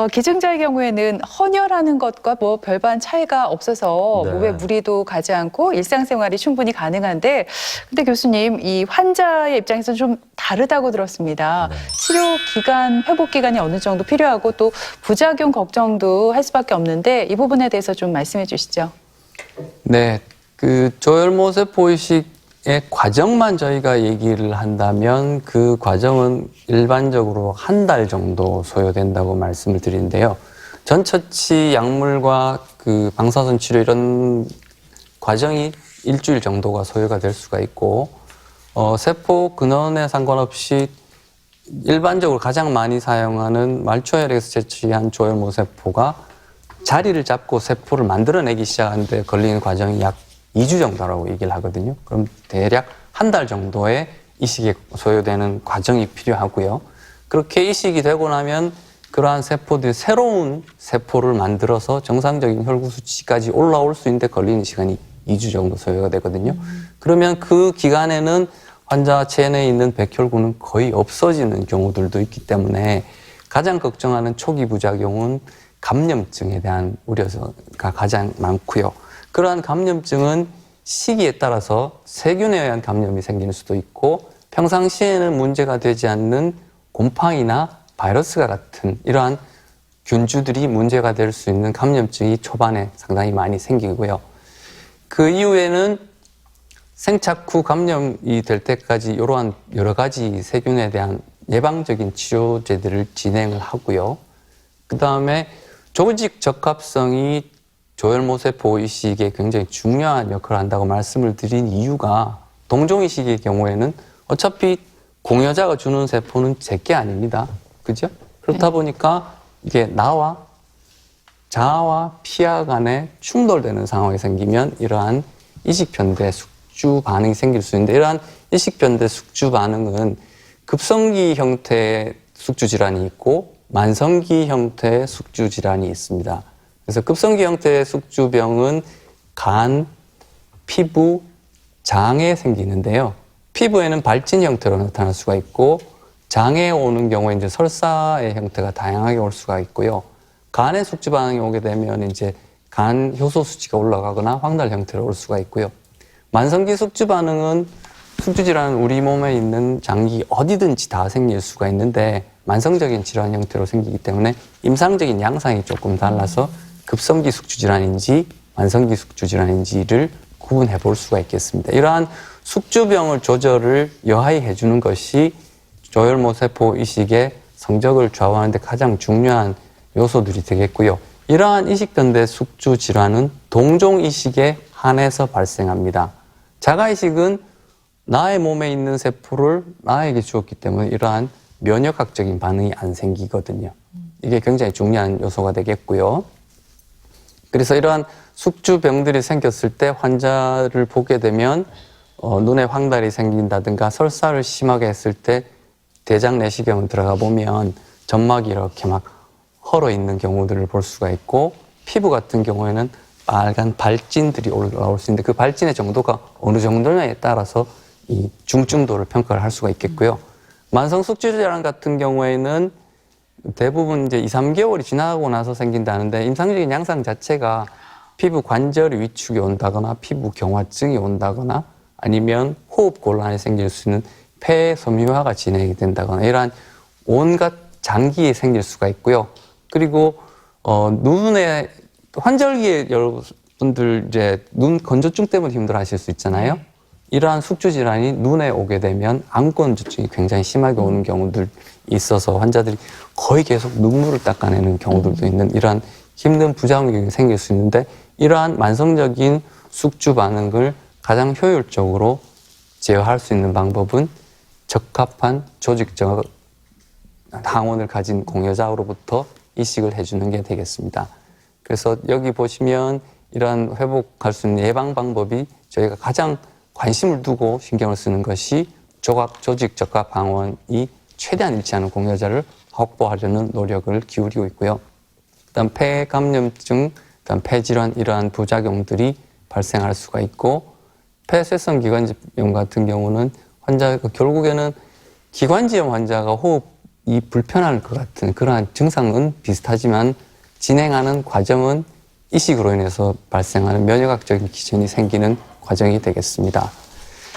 기증자의 경우에는 헌혈하는 것과 뭐 별반 차이가 없어서 네. 몸에 무리도 가지 않고 일상생활이 충분히 가능한데, 근데 교수님, 이 환자의 입장에서는 좀 다르다고 들었습니다. 네. 치료 기간, 회복 기간이 어느 정도 필요하고 또 부작용 걱정도 할 수밖에 없는데 이 부분에 대해서 좀 말씀해 주시죠. 네, 조혈모세포 이식의 과정만 저희가 얘기를 한다면 그 과정은 일반적으로 한 달 정도 소요된다고 말씀을 드리는데요. 전처치 약물과 방사선 치료 이런 과정이 일주일 정도가 소요가 될 수가 있고, 세포 근원에 상관없이 일반적으로 가장 많이 사용하는 말초혈액에서 채취한 조혈모세포가 자리를 잡고 세포를 만들어내기 시작하는데 걸리는 과정이 약 2주 정도라고 얘기를 하거든요. 그럼 대략 한 달 정도의 이식에 소요되는 과정이 필요하고요. 그렇게 이식이 되고 나면 그러한 세포들이 새로운 세포를 만들어서 정상적인 혈구 수치까지 올라올 수 있는데 걸리는 시간이 2주 정도 소요가 되거든요. 그러면 그 기간에는 환자 체내에 있는 백혈구는 거의 없어지는 경우들도 있기 때문에 가장 걱정하는 초기 부작용은 감염증에 대한 우려가 가장 많고요. 그러한 감염증은 시기에 따라서 세균에 의한 감염이 생길 수도 있고 평상시에는 문제가 되지 않는 곰팡이나 바이러스가 같은 이러한 균주들이 문제가 될 수 있는 감염증이 초반에 상당히 많이 생기고요. 그 이후에는 생착 후 감염이 될 때까지 이러한 여러 가지 세균에 대한 예방적인 치료제들을 진행을 하고요. 그 다음에 조직 적합성이 조혈모세포 이식에 굉장히 중요한 역할을 한다고 말씀을 드린 이유가 동종 이식의 경우에는 어차피 공여자가 주는 세포는 제게 아닙니다. 그죠? 그렇다 보니까 이게 나와 자아와 피하 간에 충돌되는 상황이 생기면 이러한 이식변대 숙주 반응이 생길 수 있는데 이러한 이식변대 숙주 반응은 급성기 형태의 숙주 질환이 있고 만성기 형태의 숙주 질환이 있습니다. 그래서 급성기 형태의 숙주병은 간, 피부, 장에 생기는데요. 피부에는 발진 형태로 나타날 수가 있고 장에 오는 경우에 이제 설사의 형태가 다양하게 올 수가 있고요. 간에 숙주 반응이 오게 되면 이제 간 효소 수치가 올라가거나 황달 형태로 올 수가 있고요. 만성기 숙주 반응은 숙주 질환은 우리 몸에 있는 장기 어디든지 다 생길 수가 있는데 만성적인 질환 형태로 생기기 때문에 임상적인 양상이 조금 달라서 급성기 숙주 질환인지 만성기 숙주 질환인지를 구분해 볼 수가 있겠습니다. 이러한 숙주병을 조절을 여하히 해주는 것이 조혈모세포 이식의 성적을 좌우하는 데 가장 중요한 요소들이 되겠고요. 이러한 이식변대 숙주 질환은 동종 이식에 한해서 발생합니다. 자가 이식은 나의 몸에 있는 세포를 나에게 주었기 때문에 이러한 면역학적인 반응이 안 생기거든요. 이게 굉장히 중요한 요소가 되겠고요. 그래서 이러한 숙주병들이 생겼을 때 환자를 보게 되면 눈에 황달이 생긴다든가 설사를 심하게 했을 때 대장 내시경을 들어가 보면 점막이 이렇게 막 헐어 있는 경우들을 볼 수가 있고 피부 같은 경우에는 빨간 발진들이 올라올 수 있는데 그 발진의 정도가 어느 정도냐에 따라서 이 중증도를 평가를 할 수가 있겠고요. 만성 숙주 질환 같은 경우에는 대부분 이제 2, 3개월이 지나고 나서 생긴다는데 임상적인 양상 자체가 피부 관절 위축이 온다거나 피부 경화증이 온다거나 아니면 호흡 곤란이 생길 수 있는 폐 섬유화가 진행이 된다거나 이러한 온갖 장기에 생길 수가 있고요. 그리고 눈에 환절기에 여러분들 이제 눈 건조증 때문에 힘들어하실 수 있잖아요. 이러한 숙주 질환이 눈에 오게 되면 안구 건조증이 굉장히 심하게 오는 경우들 있어서 환자들이 거의 계속 눈물을 닦아내는 경우들도 있는 이러한 힘든 부작용이 생길 수 있는데 이러한 만성적인 숙주 반응을 가장 효율적으로 제어할 수 있는 방법은 적합한 조직적 항원을 가진 공여자로부터 이식을 해주는 게 되겠습니다. 그래서 여기 보시면 이러한 회복할 수 있는 예방 방법이 저희가 가장 관심을 두고 신경을 쓰는 것이 조직 적합 항원이 최대한 잃지 않은 공여자를 확보하려는 노력을 기울이고 있고요. 그다음 폐 감염증, 그다음 폐 질환 이러한 부작용들이 발생할 수가 있고 폐쇄성 기관지염 같은 경우는 환자가 결국에는 기관지염 환자가 호흡 이 불편할 것 같은 그러한 증상은 비슷하지만 진행하는 과정은 이식으로 인해서 발생하는 면역학적인 기전이 생기는 과정이 되겠습니다.